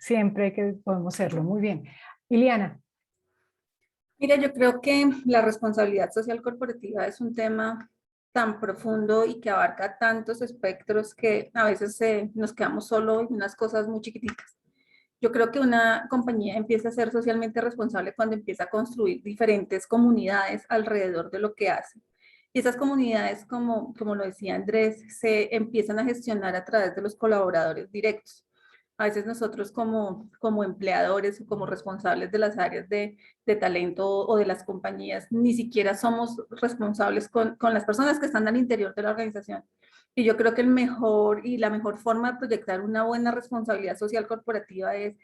siempre que podemos serlo. Muy bien. Iliana. Mira, yo creo que la responsabilidad social corporativa es un tema tan profundo y que abarca tantos espectros que a veces nos quedamos solo en unas cosas muy chiquititas. Yo creo que una compañía empieza a ser socialmente responsable cuando empieza a construir diferentes comunidades alrededor de lo que hace. Y esas comunidades, como lo decía Andrés, se empiezan a gestionar a través de los colaboradores directos. A veces nosotros como empleadores o como responsables de las áreas de talento o de las compañías, ni siquiera somos responsables con las personas que están al interior de la organización. Y yo creo que la mejor forma de proyectar una buena responsabilidad social corporativa es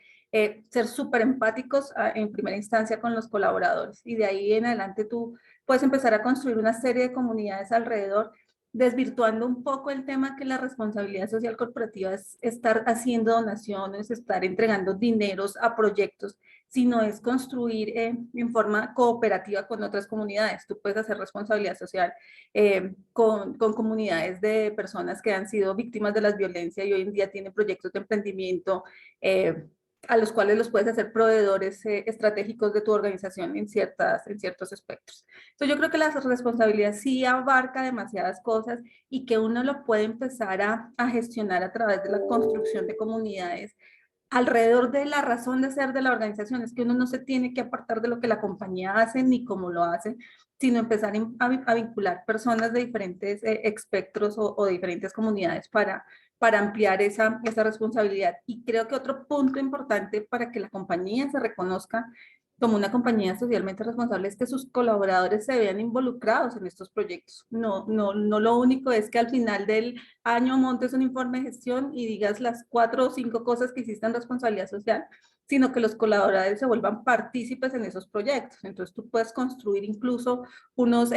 ser súper empáticos en primera instancia con los colaboradores. Y de ahí en adelante tú puedes empezar a construir una serie de comunidades alrededor, desvirtuando un poco el tema que la responsabilidad social corporativa es estar haciendo donaciones, estar entregando dineros a proyectos, sino es construir en forma cooperativa con otras comunidades. Tú puedes hacer responsabilidad social con comunidades de personas que han sido víctimas de la violencia y hoy en día tienen proyectos de emprendimiento a los cuales los puedes hacer proveedores estratégicos de tu organización en ciertos aspectos. Entonces yo creo que la responsabilidad sí abarca demasiadas cosas y que uno lo puede empezar a gestionar a través de la construcción de comunidades alrededor de la razón de ser de la organización. Es que uno no se tiene que apartar de lo que la compañía hace ni cómo lo hace, sino empezar a vincular personas de diferentes espectros o de diferentes comunidades para ampliar esa responsabilidad. Y creo que otro punto importante para que la compañía se reconozca como una compañía socialmente responsable es que sus colaboradores se vean involucrados en estos proyectos. No lo único es que al final del año montes un informe de gestión y digas las 4 o 5 cosas que hiciste en responsabilidad social, sino que los colaboradores se vuelvan partícipes en esos proyectos. Entonces tú puedes construir incluso unos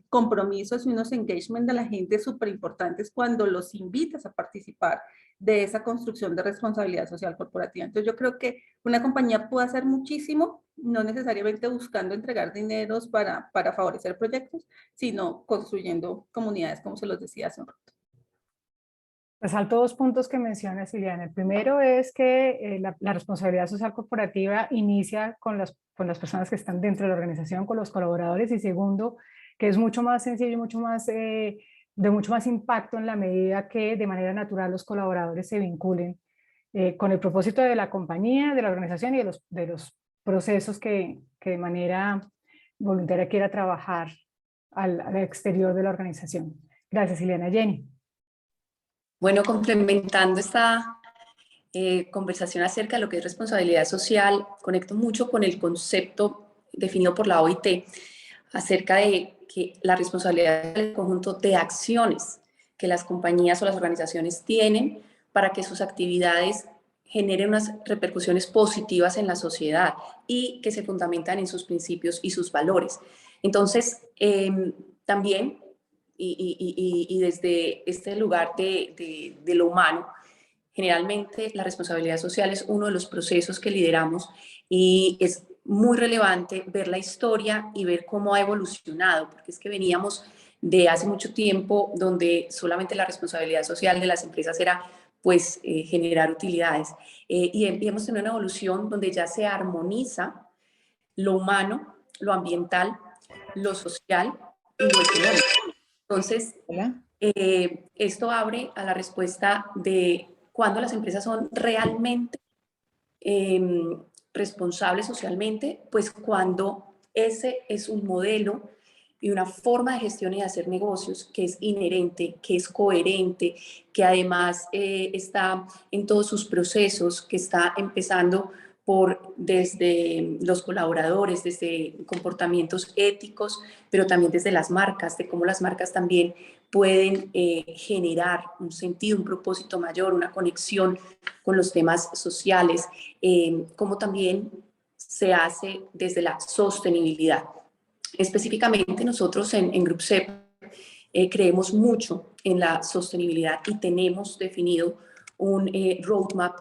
compromisos y unos engagement de la gente súper importantes cuando los invitas a participar de esa construcción de responsabilidad social corporativa. Entonces yo creo que una compañía puede hacer muchísimo, no necesariamente buscando entregar dineros para favorecer proyectos, sino construyendo comunidades, como se los decía hace un rato. Resalto dos puntos que menciona Iliana. El primero es que la responsabilidad social corporativa inicia con las personas que están dentro de la organización, con los colaboradores, y segundo, que es mucho más sencillo y mucho más, de mucho más impacto en la medida que de manera natural los colaboradores se vinculen con el propósito de la compañía, de la organización y de los procesos que de manera voluntaria quiera trabajar al exterior de la organización. Gracias, Iliana. Jenny. Bueno, complementando esta conversación acerca de lo que es responsabilidad social, conecto mucho con el concepto definido por la OIT acerca de que la responsabilidad es el conjunto de acciones que las compañías o las organizaciones tienen para que sus actividades generen unas repercusiones positivas en la sociedad y que se fundamentan en sus principios y sus valores. Entonces, también y desde este lugar de lo humano, generalmente la responsabilidad social es uno de los procesos que lideramos y es muy relevante ver la historia y ver cómo ha evolucionado, porque es que veníamos de hace mucho tiempo donde solamente la responsabilidad social de las empresas era pues generar utilidades y hemos tenido una evolución donde ya se armoniza lo humano, lo ambiental, lo social y lo económico. Entonces, esto abre a la respuesta de cuándo las empresas son realmente responsables socialmente, pues cuando ese es un modelo y una forma de gestión y de hacer negocios que es inherente, que es coherente, que además está en todos sus procesos, que está empezando desde los colaboradores, desde comportamientos éticos, pero también desde las marcas, de cómo las marcas también pueden generar un sentido, un propósito mayor, una conexión con los temas sociales, como también se hace desde la sostenibilidad. Específicamente nosotros en GroupSEP creemos mucho en la sostenibilidad y tenemos definido un roadmap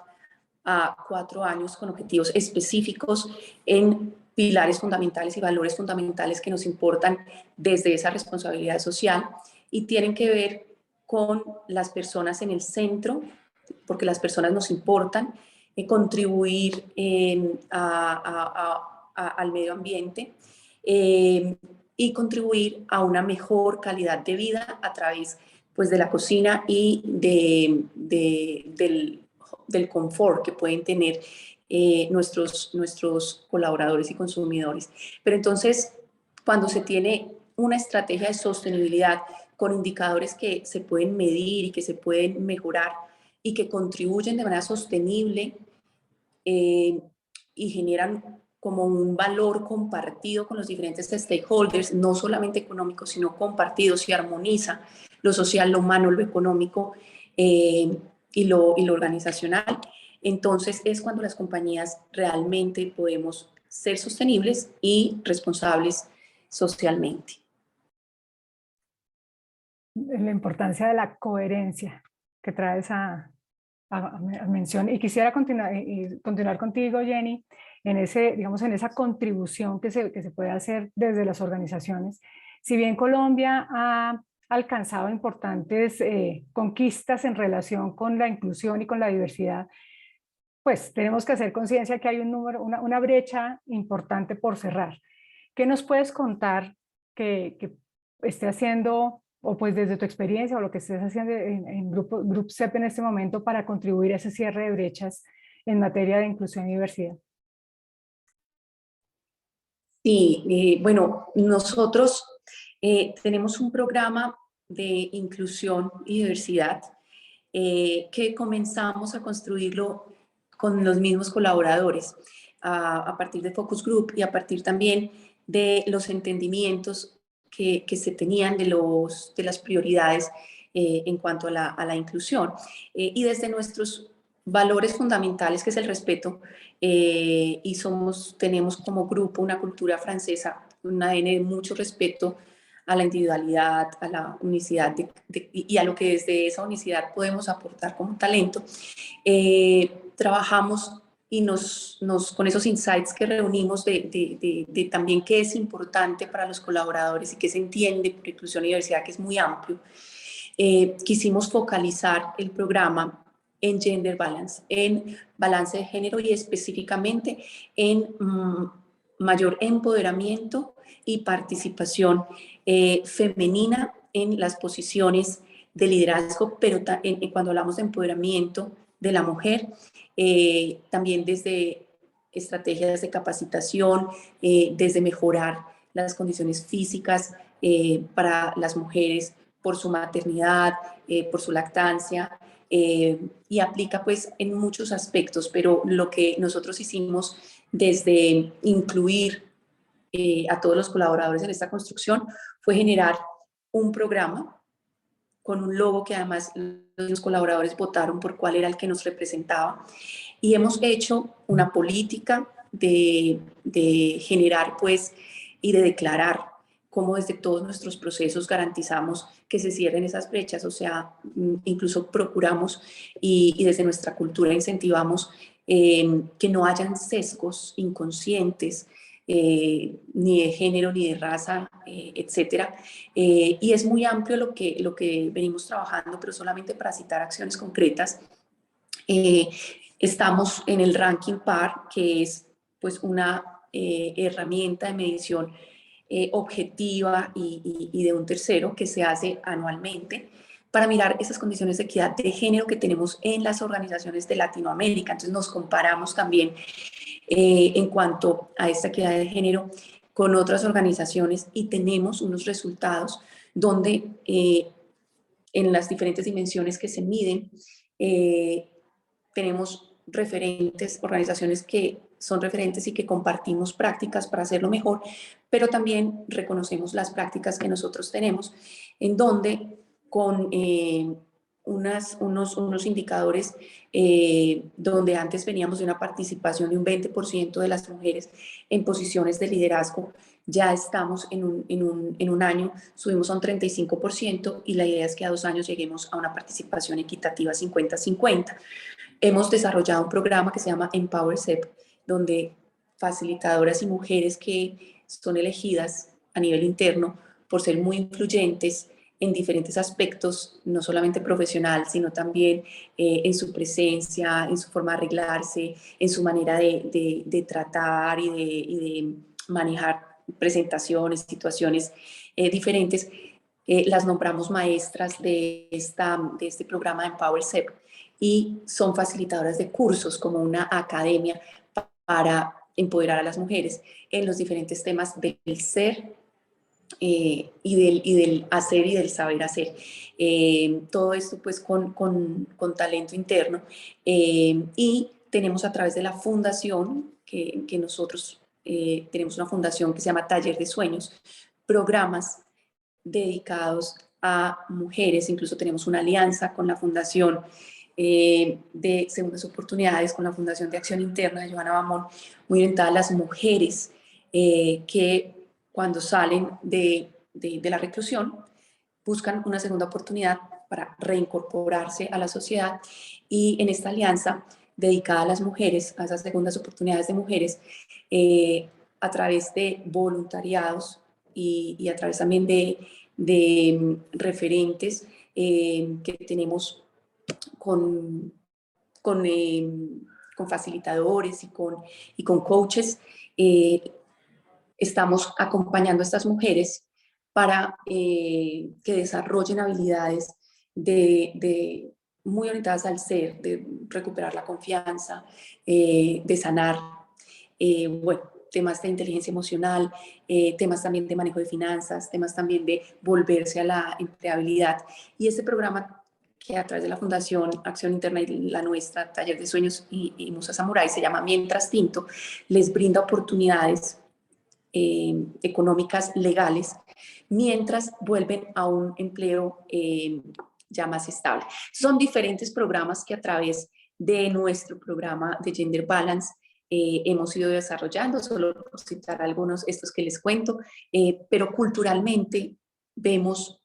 a 4 años con objetivos específicos en pilares fundamentales y valores fundamentales que nos importan desde esa responsabilidad social y tienen que ver con las personas en el centro, porque las personas nos importan, contribuir al medio ambiente y contribuir a una mejor calidad de vida a través pues, de la cocina y del confort que pueden tener nuestros colaboradores y consumidores. Pero entonces, cuando se tiene una estrategia de sostenibilidad con indicadores que se pueden medir y que se pueden mejorar y que contribuyen de manera sostenible y generan como un valor compartido con los diferentes stakeholders, no solamente económicos, sino compartidos, se armoniza lo social, lo humano, lo económico y lo organizacional. Entonces es cuando las compañías realmente podemos ser sostenibles y responsables socialmente. La importancia de la coherencia que trae esa mención. Y quisiera continuar contigo, Jenny, en digamos, en esa contribución que se puede hacer desde las organizaciones. Si bien Colombia ha alcanzado importantes conquistas en relación con la inclusión y con la diversidad, pues tenemos que hacer conciencia que hay una brecha importante por cerrar. ¿Qué nos puedes contar que esté haciendo, o pues desde tu experiencia o lo que estés haciendo en Grup CEP en este momento para contribuir a ese cierre de brechas en materia de inclusión y diversidad? Sí, bueno, nosotros tenemos un programa de inclusión y diversidad que comenzamos a construirlo con los mismos colaboradores a partir de Focus Group y a partir también de los entendimientos que se tenían de las prioridades en cuanto a la inclusión. Y desde nuestros valores fundamentales, que es el respeto, y tenemos como grupo una cultura francesa, un ADN de mucho respeto a la individualidad, a la unicidad y a lo que desde esa unicidad podemos aportar como talento. Trabajamos y con esos insights que reunimos de también qué es importante para los colaboradores y qué se entiende por inclusión y diversidad, que es muy amplio, quisimos focalizar el programa en gender balance, en balance de género y específicamente en mayor empoderamiento y participación femenina en las posiciones de liderazgo, pero cuando hablamos de empoderamiento de la mujer, también desde estrategias de capacitación, desde mejorar las condiciones físicas para las mujeres por su maternidad, por su lactancia, y aplica pues en muchos aspectos, pero lo que nosotros hicimos desde incluir a todos los colaboradores en esta construcción fue generar un programa con un logo que además los colaboradores votaron por cuál era el que nos representaba, y hemos hecho una política de generar pues y de declarar cómo desde todos nuestros procesos garantizamos que se cierren esas brechas, o sea, incluso procuramos y desde nuestra cultura incentivamos que no hayan sesgos inconscientes, ni de género, ni de raza, etcétera. Y es muy amplio lo que venimos trabajando, pero solamente para citar acciones concretas. Estamos en el ranking PAR, que es pues una herramienta de medición objetiva y de un tercero que se hace anualmente para mirar esas condiciones de equidad de género que tenemos en las organizaciones de Latinoamérica. Entonces nos comparamos también en cuanto a esta equidad de género con otras organizaciones y tenemos unos resultados donde en las diferentes dimensiones que se miden tenemos referentes, organizaciones que son referentes y que compartimos prácticas para hacerlo mejor, pero también reconocemos las prácticas que nosotros tenemos, en donde con unos indicadores donde antes veníamos de una participación de un 20% de las mujeres en posiciones de liderazgo, ya estamos en un año, subimos a un 35% y la idea es que a 2 años lleguemos a una participación equitativa 50-50. Hemos desarrollado un programa que se llama Empower CEP, donde facilitadoras y mujeres que son elegidas a nivel interno por ser muy influyentes en diferentes aspectos, no solamente profesional, sino también en su presencia, en su forma de arreglarse, en su manera de tratar y de manejar presentaciones, situaciones diferentes. Las nombramos maestras de este programa de Empower CEP y son facilitadoras de cursos como una academia para empoderar a las mujeres en los diferentes temas del ser y del hacer y del saber hacer. Todo esto pues con talento interno y tenemos a través de la fundación que nosotros tenemos una fundación que se llama Taller de Sueños, programas dedicados a mujeres, incluso tenemos una alianza con la Fundación de Segundas Oportunidades, con la Fundación de Acción Interna de Johanna Bamón, muy orientada a las mujeres que cuando salen de la reclusión buscan una segunda oportunidad para reincorporarse a la sociedad y en esta alianza dedicada a las mujeres, a esas segundas oportunidades de mujeres, a través de voluntariados y a través también de referentes que tenemos con, con, eh, con facilitadores y con coaches, estamos acompañando a estas mujeres para que desarrollen habilidades muy orientadas al ser, de recuperar la confianza, de sanar, bueno, temas de inteligencia emocional, temas también de manejo de finanzas, temas también de volverse a la empleabilidad. Y este programa que a través de la Fundación Acción Interna y la nuestra, Taller de Sueños y Musa Samurai, se llama Mientras Tinto, les brinda oportunidades económicas legales mientras vuelven a un empleo ya más estable. Son diferentes programas que a través de nuestro programa de Gender Balance hemos ido desarrollando, solo por citar algunos, estos que les cuento, pero culturalmente vemos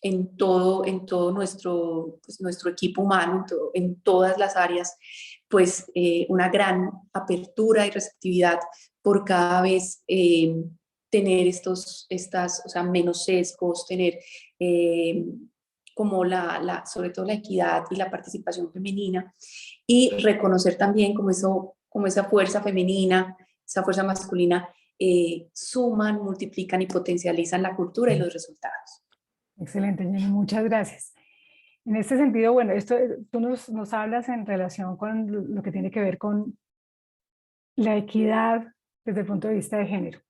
en todo nuestro equipo humano, en todas las áreas, pues una gran apertura y receptividad por cada vez tener o sea, menos sesgos, tener como sobre todo la equidad y la participación femenina y reconocer también como esa fuerza femenina, esa fuerza masculina, suman, multiplican y potencializan la cultura y los resultados. Excelente, Jenny, muchas gracias. En este sentido, bueno, tú nos hablas en relación con lo que tiene que ver con la equidad desde el punto de vista de género.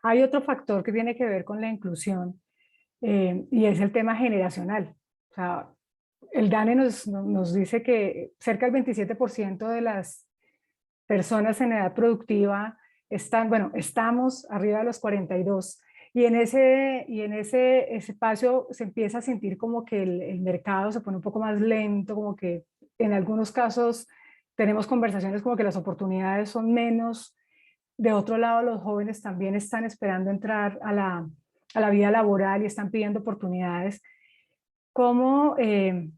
Hay otro factor que tiene que ver con la inclusión y es el tema generacional. O sea, el DANE nos dice que cerca del 27% de las personas en edad productiva estamos arriba de los 42 y en ese espacio se empieza a sentir como que el mercado se pone un poco más lento, como que en algunos casos tenemos conversaciones como que las oportunidades son menos. De otro lado, los jóvenes también están esperando entrar a la vida laboral y están pidiendo oportunidades. ¿Cómo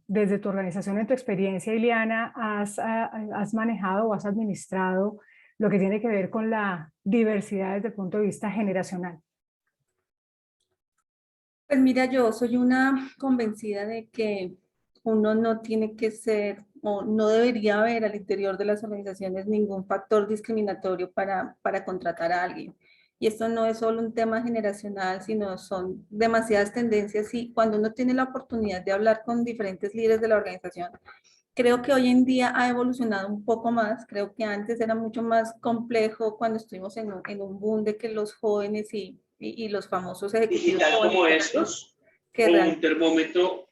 desde tu organización, en tu experiencia, Ileana, has manejado o has administrado lo que tiene que ver con la diversidad desde el punto de vista generacional? Pues mira, yo soy una convencida de que uno no tiene que ser o no debería haber al interior de las organizaciones ningún factor discriminatorio para contratar a alguien. Y esto no es solo un tema generacional, sino son demasiadas tendencias y cuando uno tiene la oportunidad de hablar con diferentes líderes de la organización, creo que hoy en día ha evolucionado un poco más. Creo que antes era mucho más complejo cuando estuvimos en un boom de que los jóvenes y los famosos ejecutivos como estos, que o un termómetro,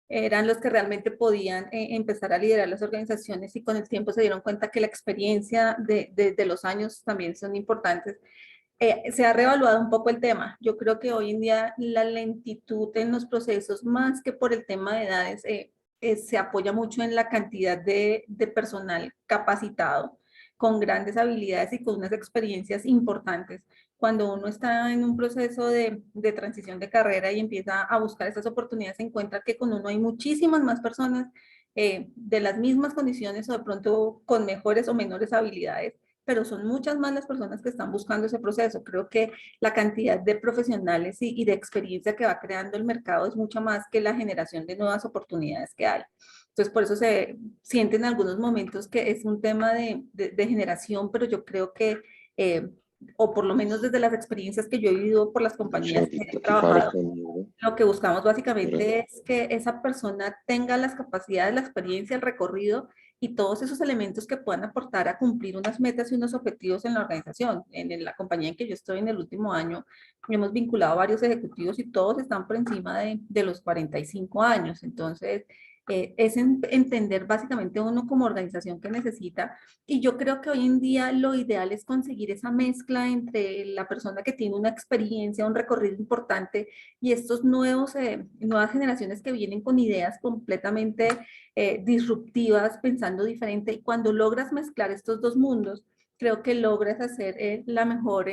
eran los que realmente podían empezar a liderar las organizaciones y con el tiempo se dieron cuenta que la experiencia de los años también son importantes. Se ha reevaluado un poco el tema. Yo creo que hoy en día la lentitud en los procesos, más que por el tema de edades, se apoya mucho en la cantidad de personal capacitado, con grandes habilidades y con unas experiencias importantes. Cuando uno está en un proceso de transición de carrera y empieza a buscar esas oportunidades, se encuentra que con uno hay muchísimas más personas de las mismas condiciones o de pronto con mejores o menores habilidades pero son muchas más las personas que están buscando ese proceso. Creo que la cantidad de profesionales y de experiencia que va creando el mercado es mucho más que la generación de nuevas oportunidades que hay. Entonces, por eso se siente en algunos momentos que es un tema de generación, pero yo creo que, o por lo menos desde las experiencias que yo he vivido por las compañías que he trabajado, lo que buscamos básicamente es que esa persona tenga las capacidades, la experiencia, el recorrido y todos esos elementos que puedan aportar a cumplir unas metas y unos objetivos en la organización. En la compañía en que yo estoy en el último año, hemos vinculado a varios ejecutivos y todos están por encima de los 45 años. Entonces, es entender básicamente uno como organización que necesita. Y yo creo que hoy en día lo ideal es conseguir esa mezcla entre la persona que tiene una experiencia, un recorrido importante y estos nuevas generaciones que vienen con ideas completamente disruptivas, pensando diferente. Y cuando logras mezclar estos dos mundos, creo que logras hacer la mejor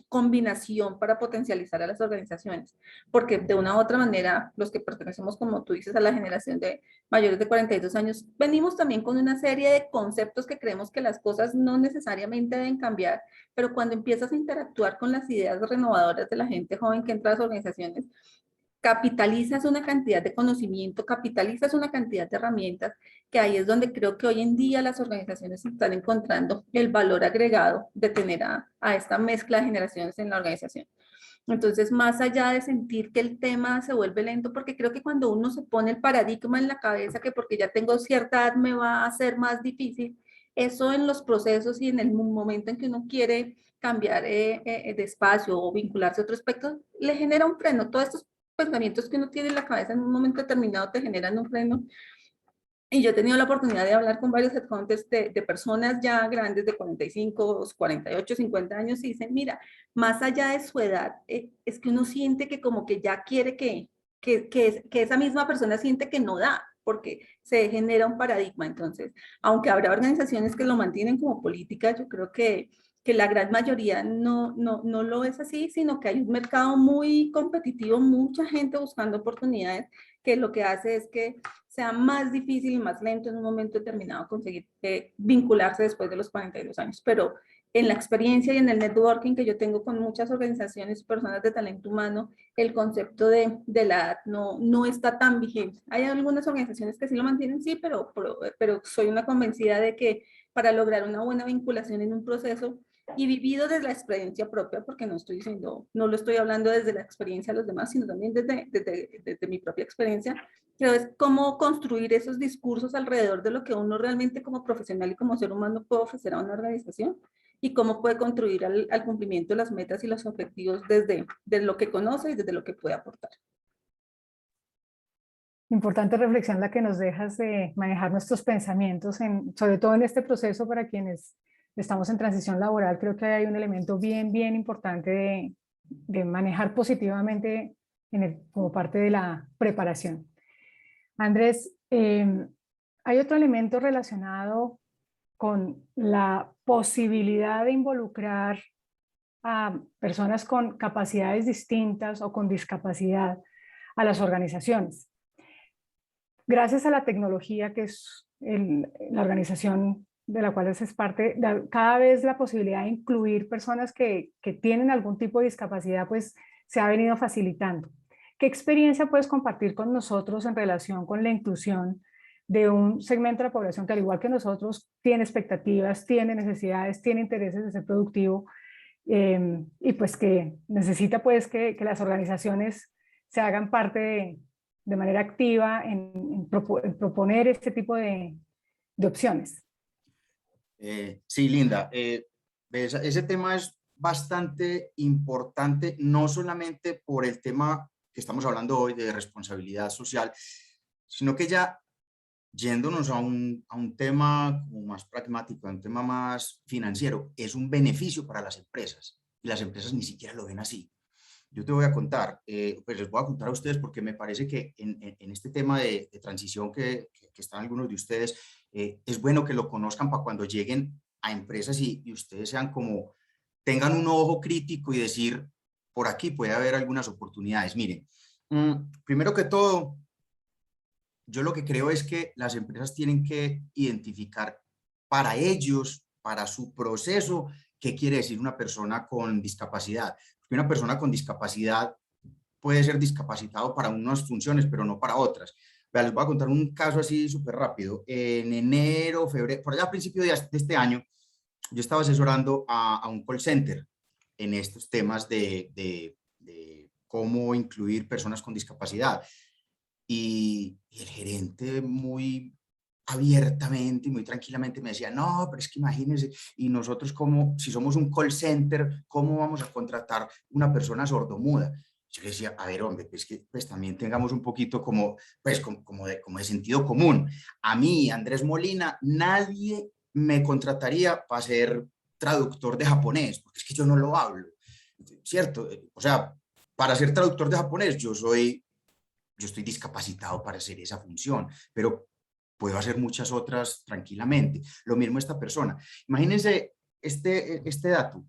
combinación para potencializar a las organizaciones. Porque de una u otra manera, los que pertenecemos, como tú dices, a la generación de mayores de 42 años, venimos también con una serie de conceptos que creemos que las cosas no necesariamente deben cambiar, pero cuando empiezas a interactuar con las ideas renovadoras de la gente joven que entra a las organizaciones, capitalizas una cantidad de conocimiento, capitalizas una cantidad de herramientas, que ahí es donde creo que hoy en día las organizaciones están encontrando el valor agregado de tener a esta mezcla de generaciones en la organización. Entonces, más allá de sentir que el tema se vuelve lento, porque creo que cuando uno se pone el paradigma en la cabeza que porque ya tengo cierta edad me va a ser más difícil, eso en los procesos y en el momento en que uno quiere cambiar de espacio o vincularse a otro aspecto, le genera un freno. Todos estos pensamientos que uno tiene en la cabeza en un momento determinado te generan un freno. Y yo he tenido la oportunidad de hablar con varios headhunters de personas ya grandes de 45, 48, 50 años y dicen, mira, más allá de su edad, es que uno siente que como que ya quiere que esa misma persona siente que no da, porque se genera un paradigma. Entonces, aunque habrá organizaciones que lo mantienen como política, yo creo que la gran mayoría no lo es así, sino que hay un mercado muy competitivo, mucha gente buscando oportunidades, que lo que hace es que sea más difícil y más lento en un momento determinado conseguir vincularse después de los 42 años. Pero en la experiencia y en el networking que yo tengo con muchas organizaciones y personas de talento humano, el concepto de la edad no está tan vigente. Hay algunas organizaciones que sí lo mantienen, sí, pero soy una convencida de que para lograr una buena vinculación en un proceso y vivido desde la experiencia propia, porque no lo estoy hablando desde la experiencia de los demás, sino también desde mi propia experiencia, creo es cómo construir esos discursos alrededor de lo que uno realmente como profesional y como ser humano puede ofrecer a una organización y cómo puede contribuir al cumplimiento de las metas y los objetivos desde lo que conoce y desde lo que puede aportar. Importante reflexión la que nos dejas de manejar nuestros pensamientos, sobre todo en este proceso para quienes estamos en transición laboral. Creo que hay un elemento bien importante de manejar positivamente como parte de la preparación. Andrés, hay otro elemento relacionado con la posibilidad de involucrar a personas con capacidades distintas o con discapacidad a las organizaciones. Gracias a la tecnología, que es la organización de la cual es parte, cada vez la posibilidad de incluir personas que tienen algún tipo de discapacidad, pues se ha venido facilitando. ¿Qué experiencia puedes compartir con nosotros en relación con la inclusión de un segmento de la población que, al igual que nosotros, tiene expectativas, tiene necesidades, tiene intereses de ser productivo, y pues que necesita pues que las organizaciones se hagan parte de manera activa en proponer este tipo de opciones? Sí, Linda, ese tema es bastante importante, no solamente por el tema que estamos hablando hoy de responsabilidad social, sino que ya yéndonos a un tema como más pragmático, a un tema más financiero, es un beneficio para las empresas y las empresas ni siquiera lo ven así. Yo te voy a contar, pues les voy a contar a ustedes porque me parece que en este tema de transición que están algunos de ustedes, es bueno que lo conozcan para cuando lleguen a empresas y ustedes sean como, tengan un ojo crítico y decir, por aquí puede haber algunas oportunidades. Miren, primero que todo, yo lo que creo es que las empresas tienen que identificar para ellos, para su proceso. ¿Qué quiere decir una persona con discapacidad? Porque una persona con discapacidad puede ser discapacitado para unas funciones, pero no para otras. Vea, les voy a contar un caso así súper rápido. En enero, febrero, por allá a principios de este año, yo estaba asesorando a un call center en estos temas de cómo incluir personas con discapacidad. Y el gerente muy abiertamente y muy tranquilamente me decía, no, pero es que imagínense, y nosotros como, si somos un call center, ¿cómo vamos a contratar una persona sordomuda? Yo le decía, a ver, hombre, pues que pues también tengamos un poquito como, pues, como de sentido común. A mí, Andrés Molina, nadie me contrataría para ser traductor de japonés, porque es que yo no lo hablo, ¿cierto? O sea, para ser traductor de japonés, yo estoy discapacitado para hacer esa función, pero puedo hacer muchas otras tranquilamente. Lo mismo esta persona. Imagínense este dato.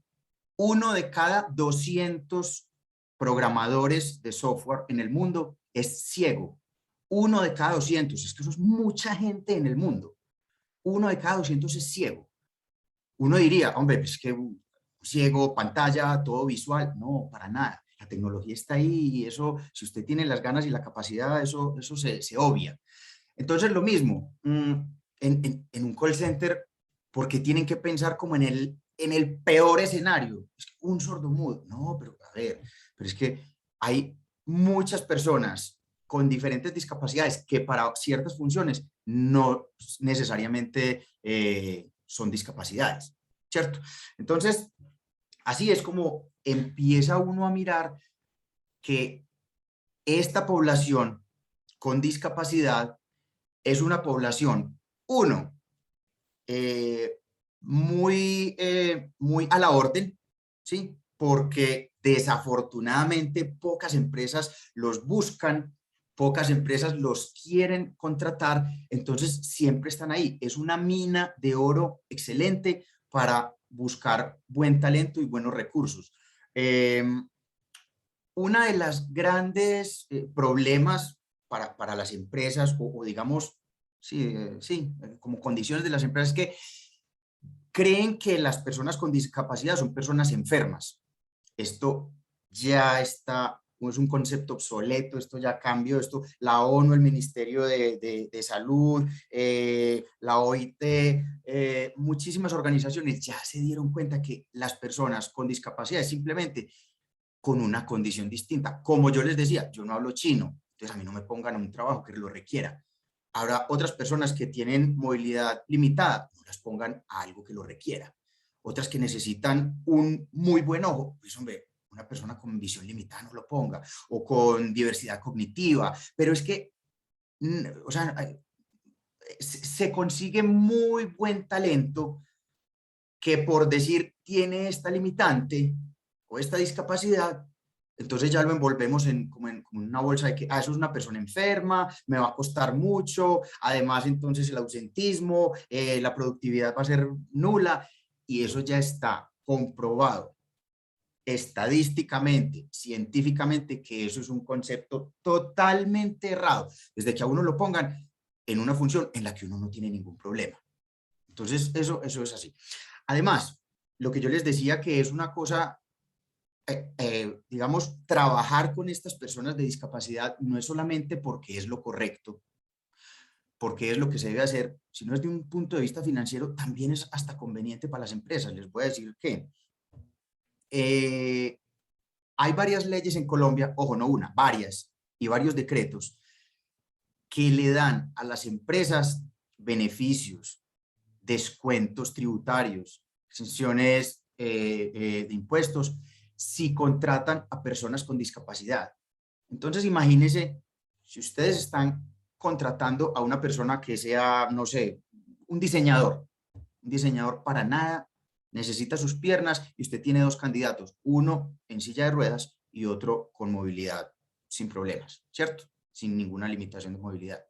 1 de cada 200 programadores de software en el mundo es ciego. 1 de cada 200. Es que eso es mucha gente en el mundo. 1 de cada 200 es ciego. Uno diría, hombre, pues que ciego, pantalla, todo visual. No, para nada. La tecnología está ahí y eso, si usted tiene las ganas y la capacidad, eso se obvia. Entonces, lo mismo, en un call center, porque tienen que pensar como en el peor escenario. Es que un sordomudo. No, pero a ver, pero es que hay muchas personas con diferentes discapacidades que para ciertas funciones no necesariamente son discapacidades, ¿cierto? Entonces, así es como empieza uno a mirar que esta población con discapacidad es una población, uno, muy a la orden, ¿sí? Porque desafortunadamente pocas empresas los buscan, pocas empresas los quieren contratar, entonces siempre están ahí. Es una mina de oro excelente para buscar buen talento y buenos recursos. Una de las grandes problemas para las empresas o digamos, como condiciones de las empresas es que creen que las personas con discapacidad son personas enfermas. Esto ya está, es un concepto obsoleto, esto ya cambió, esto, la ONU, el Ministerio de Salud, la OIT, muchísimas organizaciones ya se dieron cuenta que las personas con discapacidad es simplemente con una condición distinta. Como yo les decía, yo no hablo chino, entonces a mí no me pongan a un trabajo que lo requiera. Habrá otras personas que tienen movilidad limitada, no las pongan a algo que lo requiera. Otras que necesitan un muy buen ojo, pues hombre, una persona con visión limitada no lo ponga, o con diversidad cognitiva, pero es que, o sea, se consigue muy buen talento que por decir tiene esta limitante o esta discapacidad, entonces ya lo envolvemos como en una bolsa de que eso es una persona enferma, me va a costar mucho, además entonces el ausentismo, la productividad va a ser nula, y eso ya está comprobado estadísticamente, científicamente, que eso es un concepto totalmente errado, desde que a uno lo pongan en una función en la que uno no tiene ningún problema. Entonces, eso es así. Además, lo que yo les decía que es una cosa, digamos, trabajar con estas personas de discapacidad no es solamente porque es lo correcto, porque es lo que se debe hacer, sino desde un punto de vista financiero también es hasta conveniente para las empresas. Les voy a decir que hay varias leyes en Colombia, ojo, no una, varias, y varios decretos que le dan a las empresas beneficios, descuentos tributarios, exenciones de impuestos, si contratan a personas con discapacidad. Entonces, imagínense, si ustedes están contratando a una persona que sea, no sé, un diseñador para nada, necesita sus piernas y usted tiene 2 candidatos, uno en silla de ruedas y otro con movilidad sin problemas, ¿cierto? Sin ninguna limitación de movilidad.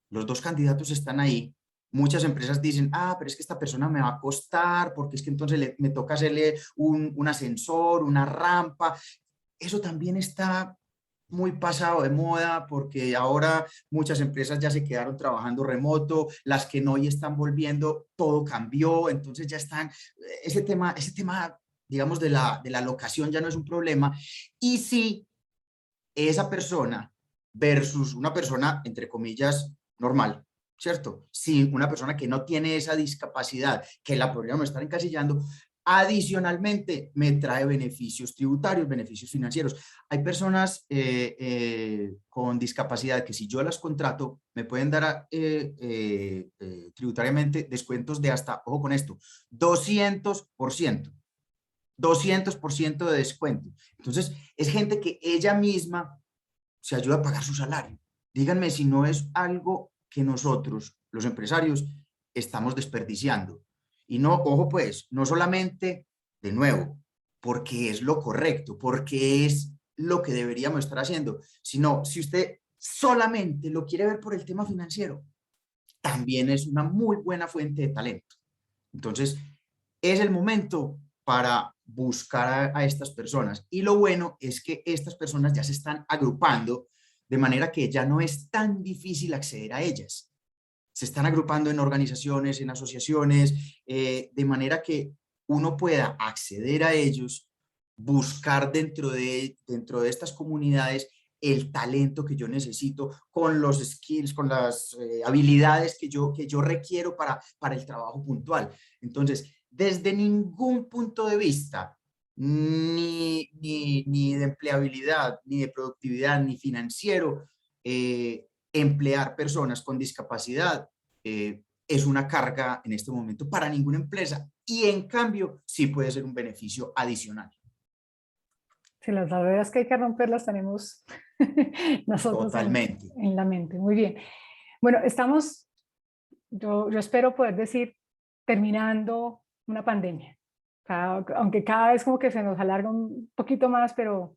Los 2 candidatos están ahí. Muchas empresas dicen, pero es que esta persona me va a costar, porque es que entonces me toca hacerle un ascensor, una rampa. Eso también está muy pasado de moda porque ahora muchas empresas ya se quedaron trabajando remoto, las que no y están volviendo, todo cambió, entonces ya están, ese tema, digamos, de la locación ya no es un problema. Y si esa persona versus una persona, entre comillas, normal, ¿cierto? Si una persona que no tiene esa discapacidad, que la podríamos estar encasillando, adicionalmente me trae beneficios tributarios, beneficios financieros. Hay personas con discapacidad que si yo las contrato, me pueden dar tributariamente descuentos de hasta, ojo con esto, 200%. 200% de descuento. Entonces, es gente que ella misma se ayuda a pagar su salario. Díganme si no es algo que nosotros, los empresarios, estamos desperdiciando. Y no, ojo pues, no solamente, de nuevo, porque es lo correcto, porque es lo que deberíamos estar haciendo, sino si usted solamente lo quiere ver por el tema financiero, también es una muy buena fuente de talento. Entonces, es el momento para buscar a estas personas. Y lo bueno es que estas personas ya se están agrupando de manera que ya no es tan difícil acceder a ellas. Se están agrupando en organizaciones, en asociaciones, de manera que uno pueda acceder a ellos, buscar dentro de estas comunidades el talento que yo necesito, con los skills, con las habilidades que yo requiero para el trabajo puntual. Entonces, desde ningún punto de vista, ni de empleabilidad, ni de productividad, ni financiero, emplear personas con discapacidad es una carga en este momento para ninguna empresa y en cambio sí puede ser un beneficio adicional. Si las barreras que hay que romper las tenemos nosotros Totalmente. en la mente. Muy bien. Bueno, yo espero poder decir, terminando una pandemia. Aunque cada vez como que se nos alarga un poquito más, pero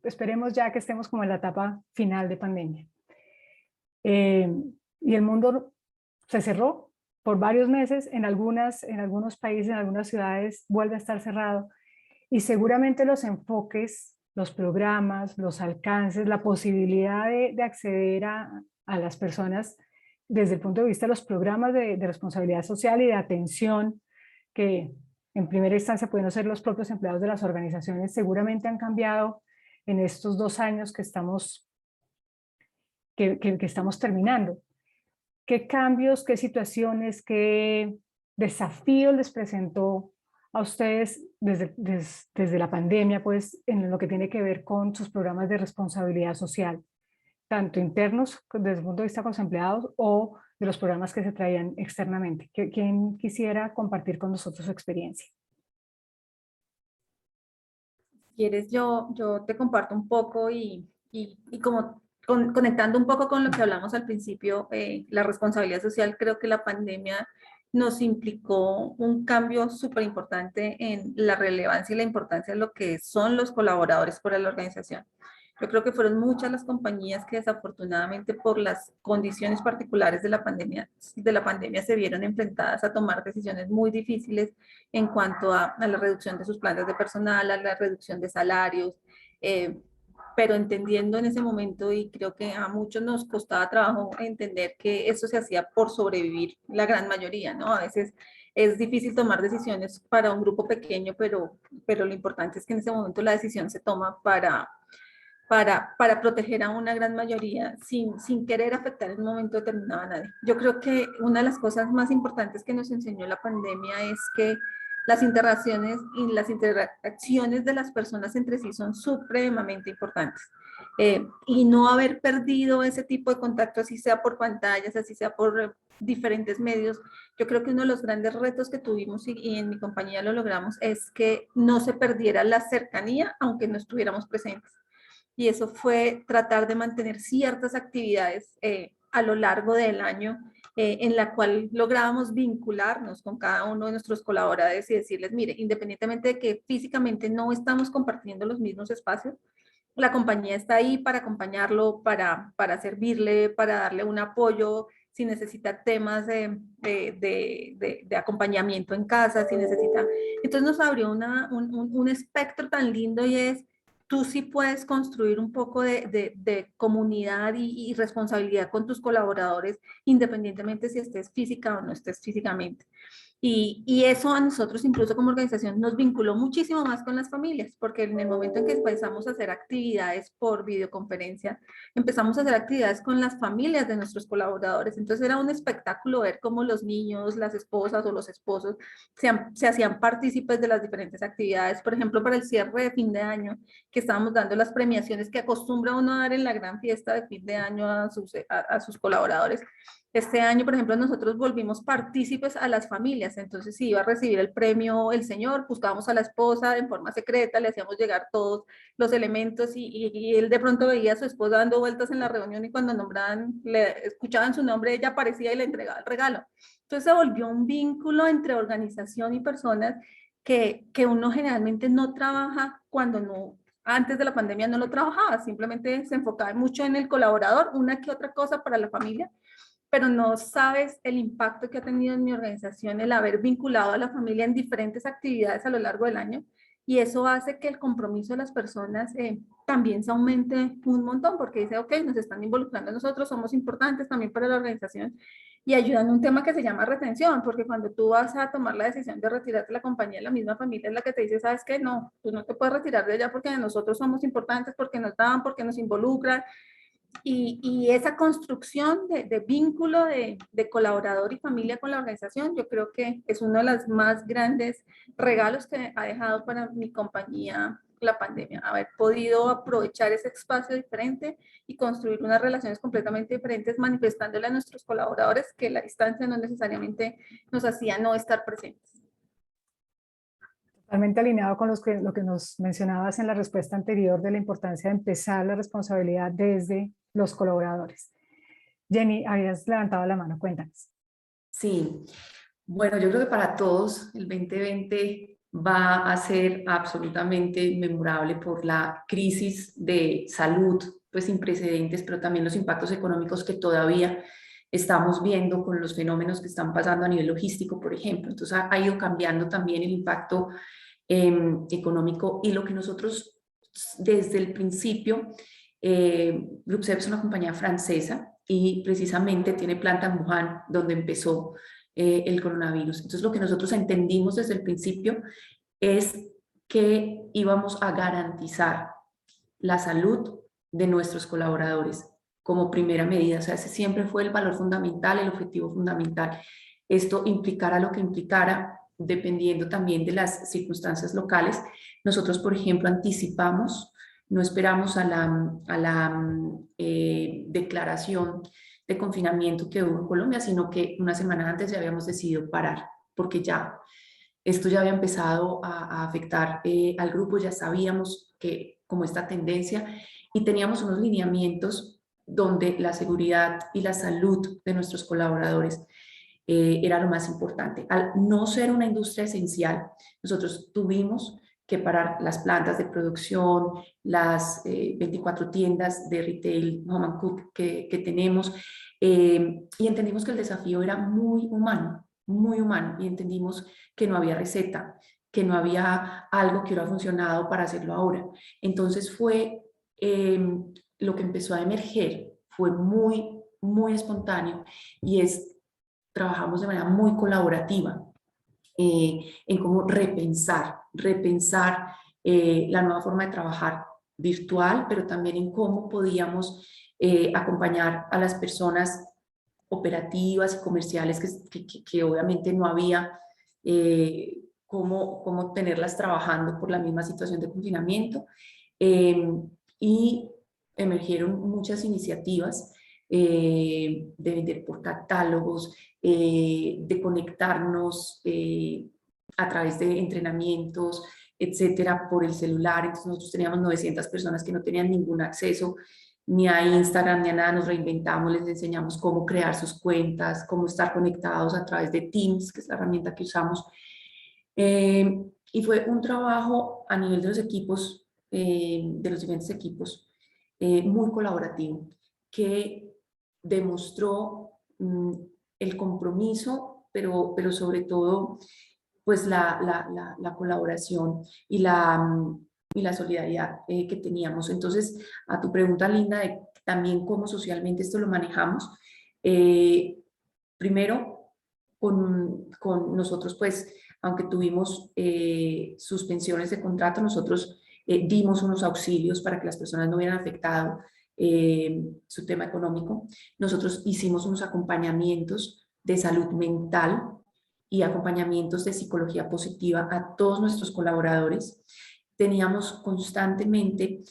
esperemos ya que estemos como en la etapa final de pandemia. Y el mundo se cerró por varios meses, en algunos países, en algunas ciudades vuelve a estar cerrado. Y seguramente los enfoques, los programas, los alcances, la posibilidad de acceder a las personas desde el punto de vista de los programas de responsabilidad social y de atención, que en primera instancia pueden ser los propios empleados de las organizaciones, seguramente han cambiado en estos 2 años que estamos terminando. ¿Qué cambios, qué situaciones, qué desafíos les presentó a ustedes desde la pandemia, pues, en lo que tiene que ver con sus programas de responsabilidad social, tanto internos desde el punto de vista con los empleados o de los programas que se traían externamente? ¿Quién quisiera compartir con nosotros su experiencia? Si quieres, yo te comparto un poco y como conectando un poco con lo que hablamos al principio, la responsabilidad social, creo que la pandemia nos implicó un cambio súper importante en la relevancia y la importancia de lo que son los colaboradores para la organización. Yo creo que fueron muchas las compañías que desafortunadamente por las condiciones particulares de la pandemia se vieron enfrentadas a tomar decisiones muy difíciles en cuanto a la reducción de sus planes de personal, a la reducción de salarios, pero entendiendo en ese momento, y creo que a muchos nos costaba trabajo entender que eso se hacía por sobrevivir la gran mayoría, ¿no? A veces es difícil tomar decisiones para un grupo pequeño, pero lo importante es que en ese momento la decisión se toma para proteger a una gran mayoría sin querer afectar en un momento determinado a nadie. Yo creo que una de las cosas más importantes que nos enseñó la pandemia es que las interacciones y las interacciones de las personas entre sí son supremamente importantes. Y no haber perdido ese tipo de contacto, así sea por pantallas, así sea por diferentes medios. Yo creo que uno de los grandes retos que tuvimos y en mi compañía lo logramos es que no se perdiera la cercanía aunque no estuviéramos presentes. Y eso fue tratar de mantener ciertas actividades a lo largo del año en la cual lográbamos vincularnos con cada uno de nuestros colaboradores y decirles, mire, independientemente de que físicamente no estamos compartiendo los mismos espacios, la compañía está ahí para acompañarlo, para servirle, para darle un apoyo, si necesita temas de acompañamiento en casa, si necesita. Entonces nos abrió un espectro tan lindo y es, tú sí puedes construir un poco de comunidad y responsabilidad con tus colaboradores, independientemente si estés física o no estés físicamente. Y eso a nosotros, incluso como organización, nos vinculó muchísimo más con las familias, porque en el momento en que empezamos a hacer actividades por videoconferencia, empezamos a hacer actividades con las familias de nuestros colaboradores. Entonces era un espectáculo ver cómo los niños, las esposas o los esposos se hacían partícipes de las diferentes actividades. Por ejemplo, para el cierre de fin de año, que estábamos dando las premiaciones que acostumbra uno a dar en la gran fiesta de fin de año a sus colaboradores. Este año, por ejemplo, nosotros volvimos partícipes a las familias, entonces si iba a recibir el premio el señor, buscábamos a la esposa en forma secreta, le hacíamos llegar todos los elementos y él de pronto veía a su esposa dando vueltas en la reunión y cuando nombraban, le escuchaban su nombre, ella aparecía y le entregaba el regalo. Entonces se volvió un vínculo entre organización y personas que uno generalmente no trabaja cuando no, antes de la pandemia no lo trabajaba, simplemente se enfocaba mucho en el colaborador, una que otra cosa para la familia, pero no sabes el impacto que ha tenido en mi organización el haber vinculado a la familia en diferentes actividades a lo largo del año, y eso hace que el compromiso de las personas también se aumente un montón, porque dice, ok, nos están involucrando nosotros, somos importantes también para la organización, y ayudan en un tema que se llama retención, porque cuando tú vas a tomar la decisión de retirarte de la compañía, la misma familia es la que te dice, ¿sabes qué? No, tú no te puedes retirar de allá porque nosotros somos importantes, porque nos dan, porque nos involucran, y esa construcción de vínculo de colaborador y familia con la organización, yo creo que es uno de los más grandes regalos que ha dejado para mi compañía la pandemia, haber podido aprovechar ese espacio diferente y construir unas relaciones completamente diferentes, manifestándole a nuestros colaboradores que la distancia no necesariamente nos hacía no estar presentes. Totalmente alineado con lo que nos mencionabas en la respuesta anterior de la importancia de empezar la responsabilidad desde los colaboradores. Jenny, habías levantado la mano, cuéntanos. Sí, bueno, yo creo que para todos el 2020 va a ser absolutamente memorable por la crisis de salud, pues sin precedentes, pero también los impactos económicos que todavía estamos viendo con los fenómenos que están pasando a nivel logístico, por ejemplo. Entonces ha ido cambiando también el impacto económico, y lo que nosotros desde el principio, Luxep es una compañía francesa y precisamente tiene planta en Wuhan, donde empezó el coronavirus. Entonces lo que nosotros entendimos desde el principio es que íbamos a garantizar la salud de nuestros colaboradores como primera medida. O sea, ese siempre fue el valor fundamental, el objetivo fundamental. Esto implicara lo que implicara, dependiendo también de las circunstancias locales. Nosotros, por ejemplo, anticipamos, no esperamos a la declaración de confinamiento que hubo en Colombia, sino que una semana antes ya habíamos decidido parar, porque ya esto ya había empezado a afectar al grupo, ya sabíamos que como esta tendencia, y teníamos unos lineamientos donde la seguridad y la salud de nuestros colaboradores era lo más importante. Al no ser una industria esencial, nosotros tuvimos que parar las plantas de producción, las 24 tiendas de retail home and cook que tenemos, y entendimos que el desafío era muy humano, y entendimos que no había receta, que no había algo que hubiera funcionado para hacerlo ahora. Entonces fue lo que empezó a emerger, fue muy espontáneo, y trabajamos de manera muy colaborativa en cómo repensar la nueva forma de trabajar virtual, pero también en cómo podíamos acompañar a las personas operativas y comerciales que obviamente no había cómo tenerlas trabajando por la misma situación de confinamiento, y emergieron muchas iniciativas de vender por catálogos, de conectarnos a través de entrenamientos, etcétera, por el celular. Entonces nosotros teníamos 900 personas que no tenían ningún acceso ni a Instagram ni a nada. Nos reinventamos, les enseñamos cómo crear sus cuentas, cómo estar conectados a través de Teams, que es la herramienta que usamos. Y fue un trabajo a nivel de los equipos, de los diferentes equipos, muy colaborativo, que demostró el compromiso, pero sobre todo pues la colaboración y y la solidaridad que teníamos. Entonces, a tu pregunta, Linda, de también cómo socialmente esto lo manejamos, primero, con nosotros, pues, aunque tuvimos suspensiones de contrato, nosotros dimos unos auxilios para que las personas no hubieran afectado su tema económico. Nosotros hicimos unos acompañamientos de salud mental y acompañamientos de psicología positiva a todos nuestros colaboradores. Teníamos constantemente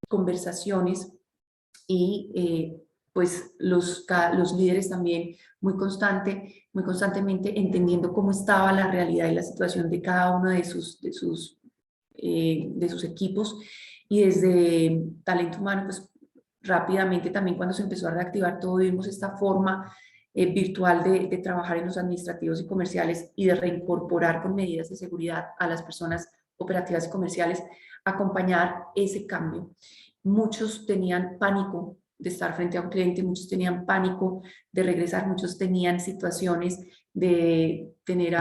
conversaciones y pues los líderes también muy constantemente entendiendo cómo estaba la realidad y la situación de cada uno de sus equipos, y desde talento humano, pues rápidamente también cuando se empezó a reactivar todo, vimos esta forma virtual de trabajar en los administrativos y comerciales y de reincorporar con medidas de seguridad a las personas operativas y comerciales, acompañar ese cambio. Muchos tenían pánico de estar frente a un cliente, muchos tenían pánico de regresar, muchos tenían situaciones de tener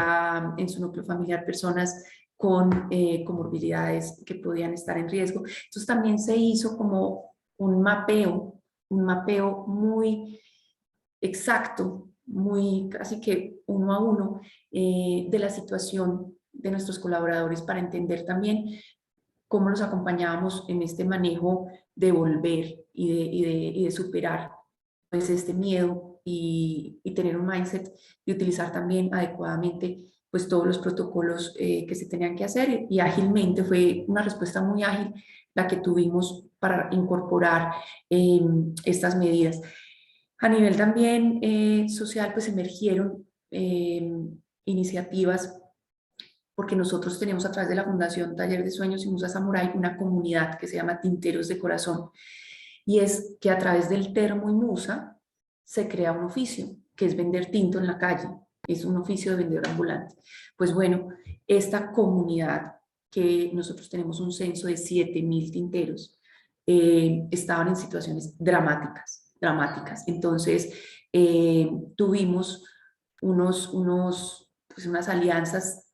en su núcleo familiar personas con comorbilidades que podían estar en riesgo. Entonces también se hizo como un mapeo muy exacto, muy casi que uno a uno de la situación de nuestros colaboradores para entender también cómo los acompañábamos en este manejo de volver y de superar pues este miedo y tener un mindset y utilizar también adecuadamente pues todos los protocolos que se tenían que hacer, y ágilmente fue una respuesta muy ágil la que tuvimos para incorporar estas medidas. A nivel también social, pues emergieron iniciativas, porque nosotros tenemos a través de la Fundación Taller de Sueños y Musa Samurai una comunidad que se llama Tinteros de Corazón, y es que a través del termo y musa se crea un oficio, que es vender tinto en la calle, es un oficio de vendedor ambulante. Pues bueno, esta comunidad, que nosotros tenemos un censo de 7.000 tinteros, estaban en situaciones dramáticas. Entonces, tuvimos unas alianzas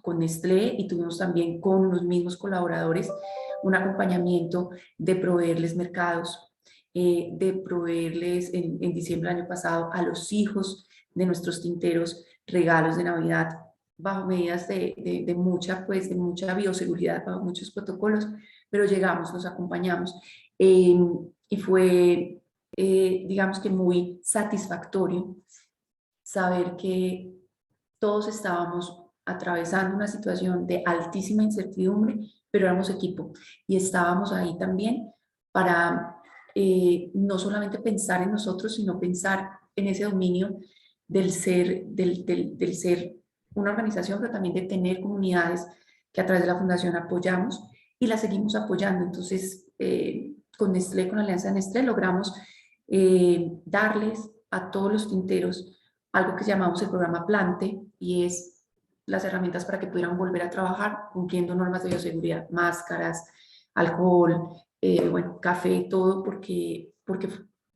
con Nestlé, y tuvimos también con los mismos colaboradores un acompañamiento de proveerles mercados, de proveerles en diciembre del año pasado a los hijos de nuestros tinteros regalos de Navidad bajo medidas de mucha bioseguridad, bajo muchos protocolos, pero llegamos, nos acompañamos y fue, digamos que muy satisfactorio saber que todos estábamos atravesando una situación de altísima incertidumbre, pero éramos equipo y estábamos ahí también para no solamente pensar en nosotros, sino pensar en ese dominio del ser una organización, pero también de tener comunidades que a través de la Fundación apoyamos y la seguimos apoyando. Entonces, con Nestlé, con la Alianza de Nestlé, logramos darles a todos los tinteros algo que llamamos el programa Plante, y es las herramientas para que pudieran volver a trabajar cumpliendo normas de bioseguridad, máscaras, alcohol, bueno, café, todo, porque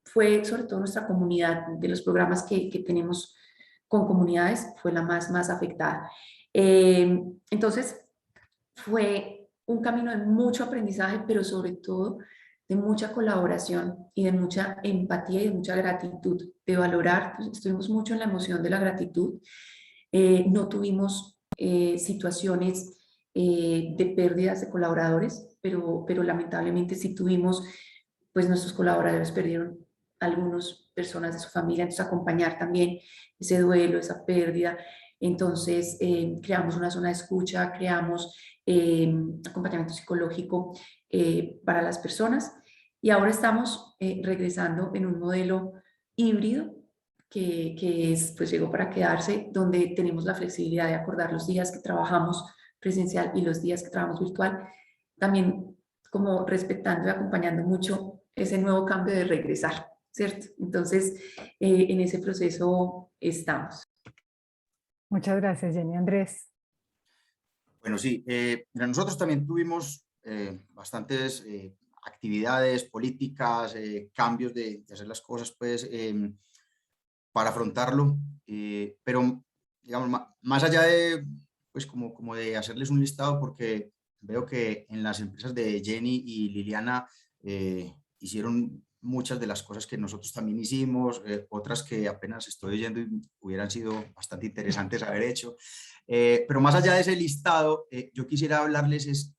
fue sobre todo nuestra comunidad, de los programas que tenemos con comunidades, fue la más afectada. Entonces, fue un camino de mucho aprendizaje, pero sobre todo de mucha colaboración y de mucha empatía y de mucha gratitud, de valorar, pues, estuvimos mucho en la emoción de la gratitud. No tuvimos situaciones de pérdidas de colaboradores, pero lamentablemente sí tuvimos, pues nuestros colaboradores perdieron algunas personas de su familia, entonces acompañar también ese duelo, esa pérdida. Entonces creamos una zona de escucha, creamos acompañamiento psicológico para las personas, y ahora estamos regresando en un modelo híbrido que pues llegó para quedarse, donde tenemos la flexibilidad de acordar los días que trabajamos presencial y los días que trabajamos virtual, también como respetando y acompañando mucho ese nuevo cambio de regresar, ¿cierto? Entonces, en ese proceso estamos. Muchas gracias, Jenny. Andrés. Bueno, sí, mira, nosotros también tuvimos bastantes actividades políticas, cambios de hacer las cosas, pues, para afrontarlo, pero, digamos, más allá pues como de hacerles un listado, porque veo que en las empresas de Jenny y Liliana hicieron muchas de las cosas que nosotros también hicimos, otras que apenas estoy oyendo y hubieran sido bastante interesantes haber hecho. Pero más allá de ese listado, yo quisiera hablarles es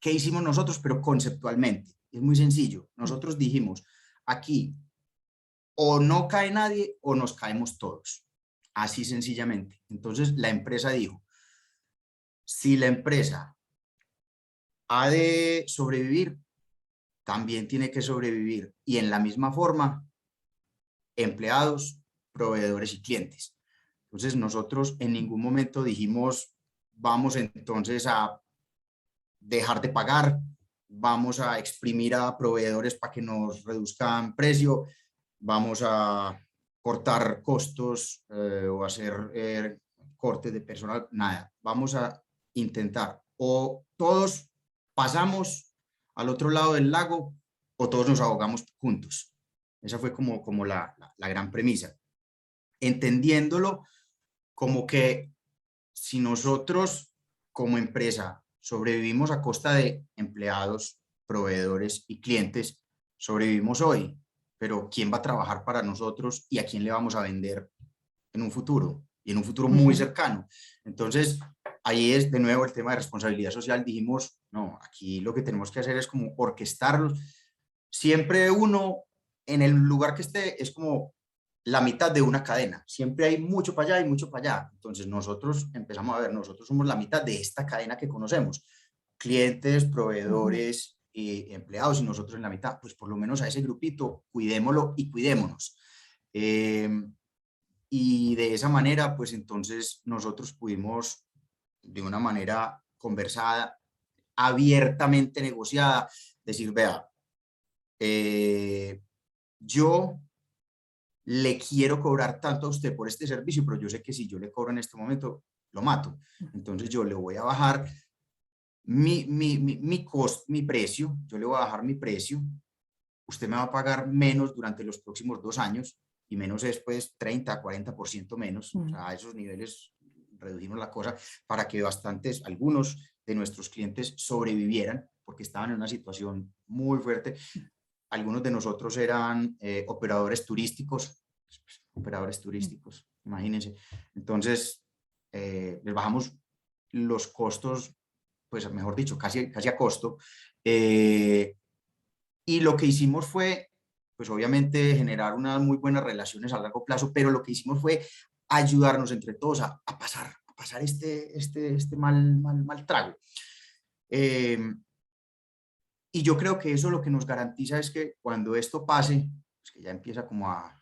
qué hicimos nosotros, pero conceptualmente. Es muy sencillo. Nosotros dijimos, aquí o no cae nadie o nos caemos todos. Así sencillamente. Entonces la empresa dijo, si la empresa ha de sobrevivir, también tiene que sobrevivir. Y en la misma forma, empleados, proveedores y clientes. Entonces nosotros en ningún momento dijimos, vamos entonces a dejar de pagar, vamos a exprimir a proveedores para que nos reduzcan precio, vamos a cortar costos o hacer cortes de personal, nada. Vamos a intentar o todos pasamos al otro lado del lago o todos nos ahogamos juntos. Esa fue como la gran premisa. Entendiéndolo como que si nosotros como empresa sobrevivimos a costa de empleados, proveedores y clientes, sobrevivimos hoy, pero ¿quién va a trabajar para nosotros y a quién le vamos a vender en un futuro? Y en un futuro muy cercano. Entonces, ahí es de nuevo el tema de responsabilidad social. Dijimos, no, aquí lo que tenemos que hacer es como orquestarlos. Siempre uno, en el lugar que esté, es como la mitad de una cadena. Siempre hay mucho para allá y mucho para allá. Entonces nosotros empezamos a ver, nosotros somos la mitad de esta cadena que conocemos. Clientes, proveedores y empleados, y nosotros en la mitad. Pues por lo menos a ese grupito, cuidémoslo y cuidémonos. Y de esa manera, pues entonces nosotros pudimos, de una manera conversada, abiertamente negociada, decir, vea, yo le quiero cobrar tanto a usted por este servicio, pero yo sé que si yo le cobro en este momento, lo mato. Entonces yo le voy a bajar mi precio, yo le voy a bajar mi precio, usted me va a pagar menos durante los próximos 2 años, y menos es pues 30, 40% menos, o sea, a esos niveles redujimos la cosa para que algunos de nuestros clientes sobrevivieran, porque estaban en una situación muy fuerte. Algunos de nosotros eran operadores turísticos, imagínense. Entonces, les bajamos los costos, pues mejor dicho, casi a costo. Y lo que hicimos fue, pues obviamente, generar unas muy buenas relaciones a largo plazo, pero lo que hicimos fue ayudarnos entre todos a pasar este mal trago. Y yo creo que eso lo que nos garantiza es que cuando esto pase, pues que ya empieza como a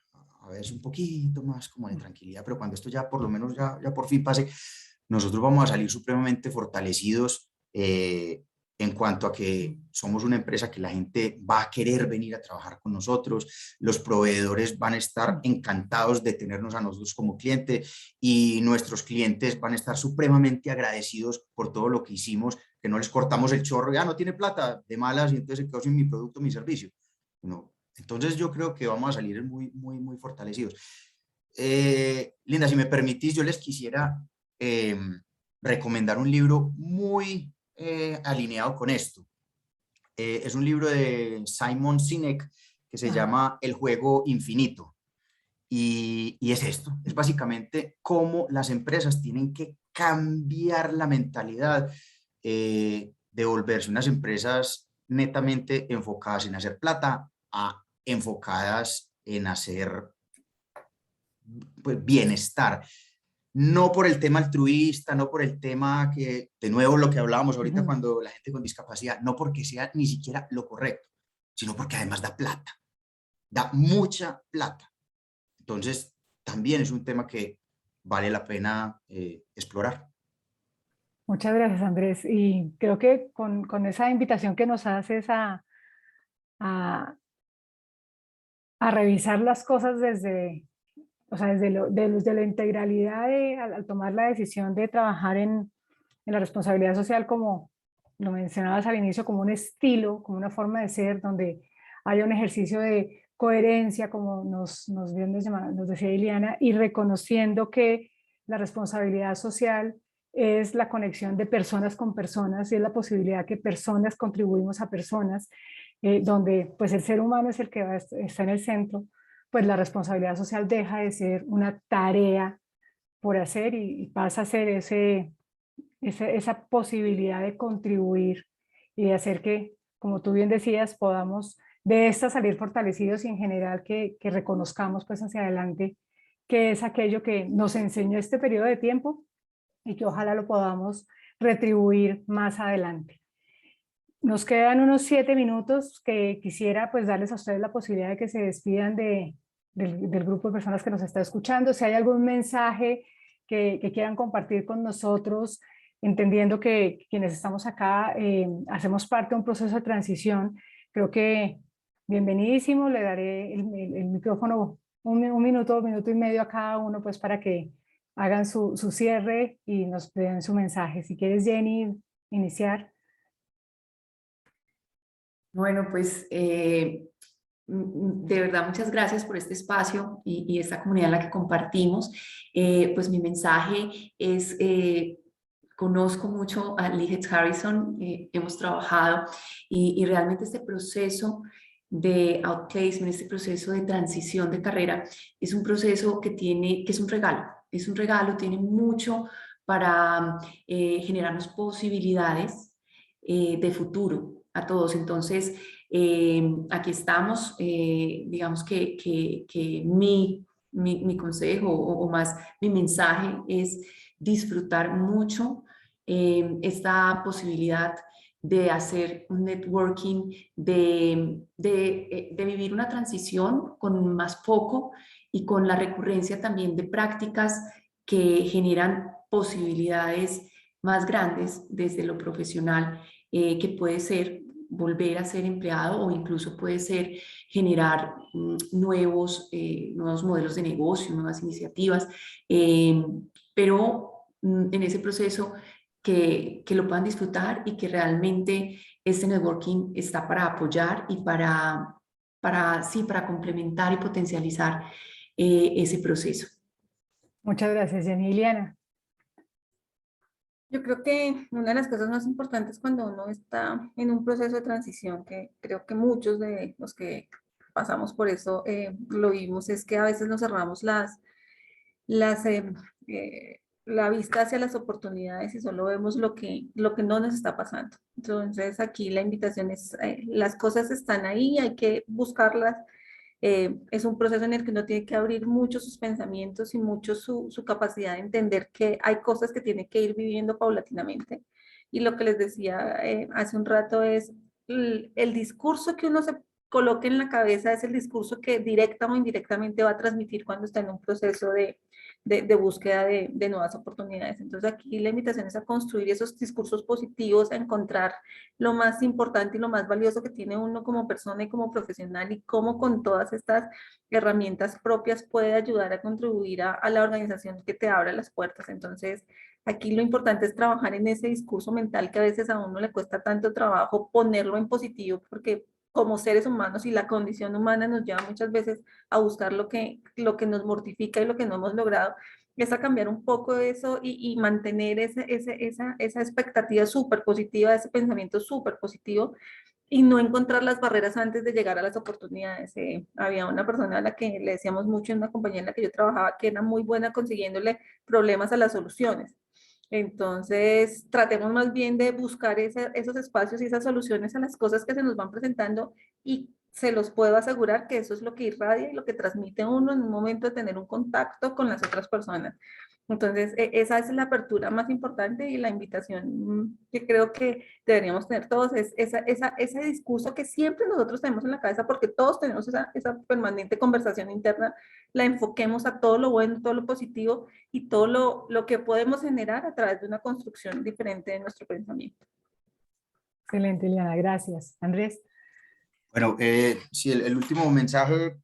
verse un poquito más como de tranquilidad, pero cuando esto ya por lo menos ya por fin pase, nosotros vamos a salir supremamente fortalecidos en cuanto a que somos una empresa que la gente va a querer venir a trabajar con nosotros, los proveedores van a estar encantados de tenernos a nosotros como cliente y nuestros clientes van a estar supremamente agradecidos por todo lo que hicimos, que no les cortamos el chorro, ya no tiene plata de malas y entonces se quedó sin mi producto, mi servicio. No. Entonces yo creo que vamos a salir muy, muy, muy fortalecidos. Linda, si me permitís, yo les quisiera recomendar un libro muy alineado con esto. Es un libro de Simon Sinek que se llama El juego infinito. Y es esto, es básicamente cómo las empresas tienen que cambiar la mentalidad de volverse unas empresas netamente enfocadas en hacer plata a enfocadas en hacer pues, bienestar. No por el tema altruista, no por el tema que, de nuevo, lo que hablábamos ahorita cuando la gente con discapacidad, no porque sea ni siquiera lo correcto, sino porque además da plata, da mucha plata. Entonces, también es un tema que vale la pena explorar. Muchas gracias, Andrés. Y creo que con esa invitación que nos haces a, a revisar las cosas desde, o sea, desde la integralidad al tomar la decisión de trabajar en la responsabilidad social, como lo mencionabas al inicio, como un estilo, como una forma de ser, donde haya un ejercicio de coherencia, como nos decía Iliana, y reconociendo que la responsabilidad social es la conexión de personas con personas y es la posibilidad que personas contribuimos a personas, donde pues el ser humano es el que está en el centro, pues la responsabilidad social deja de ser una tarea por hacer y pasa a ser esa posibilidad de contribuir y de hacer que, como tú bien decías, podamos de esta salir fortalecidos y en general que reconozcamos pues hacia adelante que es aquello que nos enseñó este periodo de tiempo y que ojalá lo podamos retribuir más adelante. Nos quedan unos 7 minutos que quisiera pues darles a ustedes la posibilidad de que se despidan del grupo de personas que nos está escuchando. Si hay algún mensaje que quieran compartir con nosotros, entendiendo que quienes estamos acá hacemos parte de un proceso de transición, creo que bienvenidísimo, le daré el micrófono un minuto y medio a cada uno pues para que hagan su cierre y nos den su mensaje. Si quieres, Jenny, iniciar. Bueno, pues de verdad muchas gracias por este espacio y esta comunidad en la que compartimos. Pues mi mensaje es, conozco mucho a Lee Harrison, hemos trabajado y realmente este proceso de outplacement, este proceso de transición de carrera, es un proceso que es un regalo, tiene mucho para generarnos posibilidades de futuro a todos. Entonces, aquí estamos, digamos que mi consejo o más mi mensaje es disfrutar mucho esta posibilidad de hacer un networking, de vivir una transición con más poco y con la recurrencia también de prácticas que generan posibilidades más grandes desde lo profesional, que puede ser volver a ser empleado o incluso puede ser generar nuevos modelos de negocio, nuevas iniciativas, pero en ese proceso que lo puedan disfrutar y que realmente este networking está para apoyar y para complementar y potencializar ese proceso. Muchas gracias, Jenny. Liliana. Yo creo que una de las cosas más importantes cuando uno está en un proceso de transición, que creo que muchos de los que pasamos por eso lo vimos, es que a veces nos cerramos la vista hacia las oportunidades y solo vemos lo que no nos está pasando. Entonces aquí la invitación es, las cosas están ahí, hay que buscarlas. Es un proceso en el que uno tiene que abrir mucho sus pensamientos y mucho su capacidad de entender que hay cosas que tiene que ir viviendo paulatinamente. Y lo que les decía hace un rato es el discurso que uno se coloque en la cabeza es el discurso que directa o indirectamente va a transmitir cuando está en un proceso de búsqueda de nuevas oportunidades. Entonces aquí la invitación es a construir esos discursos positivos, a encontrar lo más importante y lo más valioso que tiene uno como persona y como profesional y cómo con todas estas herramientas propias puede ayudar a contribuir a la organización que te abra las puertas. Entonces aquí lo importante es trabajar en ese discurso mental que a veces a uno le cuesta tanto trabajo ponerlo en positivo porque como seres humanos y la condición humana nos lleva muchas veces a buscar lo que nos mortifica y lo que no hemos logrado, es a cambiar un poco eso y mantener esa expectativa súper positiva, ese pensamiento súper positivo y no encontrar las barreras antes de llegar a las oportunidades. Había una persona a la que le decíamos mucho en una compañía en la que yo trabajaba que era muy buena consiguiéndole problemas a las soluciones. Entonces, tratemos más bien de buscar esos espacios y esas soluciones a las cosas que se nos van presentando y se los puedo asegurar que eso es lo que irradia y lo que transmite uno en un momento de tener un contacto con las otras personas. Entonces, esa es la apertura más importante y la invitación que creo que deberíamos tener todos, es ese discurso que siempre nosotros tenemos en la cabeza, porque todos tenemos esa permanente conversación interna, la enfoquemos a todo lo bueno, todo lo positivo y todo lo que podemos generar a través de una construcción diferente de nuestro pensamiento. Excelente, Liliana, gracias. Andrés. Bueno, sí, el último mensaje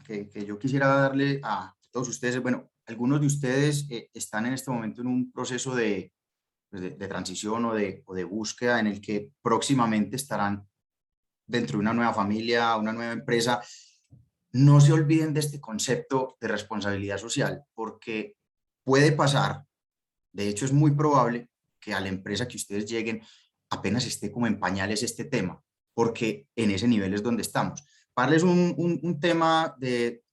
que yo quisiera darle a todos ustedes es, bueno, algunos de ustedes están en este momento en un proceso de transición o de búsqueda en el que próximamente estarán dentro de una nueva familia, una nueva empresa. No se olviden de este concepto de responsabilidad social, porque puede pasar De hecho, es muy probable que a la empresa que ustedes lleguen apenas esté como en pañales este tema, porque en ese nivel es donde estamos. Para darles un tema de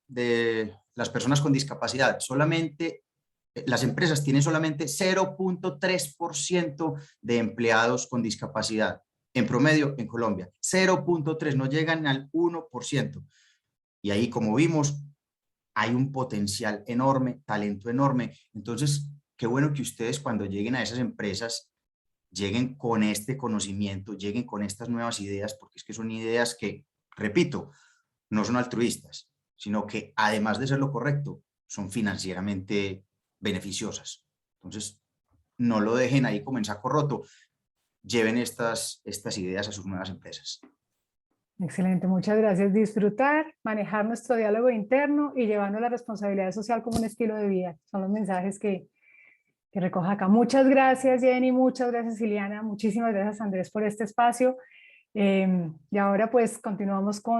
las personas con discapacidad, solamente las empresas tienen solamente 0.3% de empleados con discapacidad. En promedio, en Colombia, 0.3, no llegan al 1%. Y ahí, como vimos, hay un potencial enorme, talento enorme. Entonces, qué bueno que ustedes cuando lleguen a esas empresas, lleguen con este conocimiento, lleguen con estas nuevas ideas, porque es que son ideas que, repito, no son altruistas, sino que además de ser lo correcto, son financieramente beneficiosas. Entonces, no lo dejen ahí como en saco roto, lleven estas ideas a sus nuevas empresas. Excelente, muchas gracias. Disfrutar, manejar nuestro diálogo interno y llevando la responsabilidad social como un estilo de vida. Son los mensajes que recoja acá. Muchas gracias, Jenny, muchas gracias, Ileana, muchísimas gracias, Andrés, por este espacio. Y ahora pues continuamos con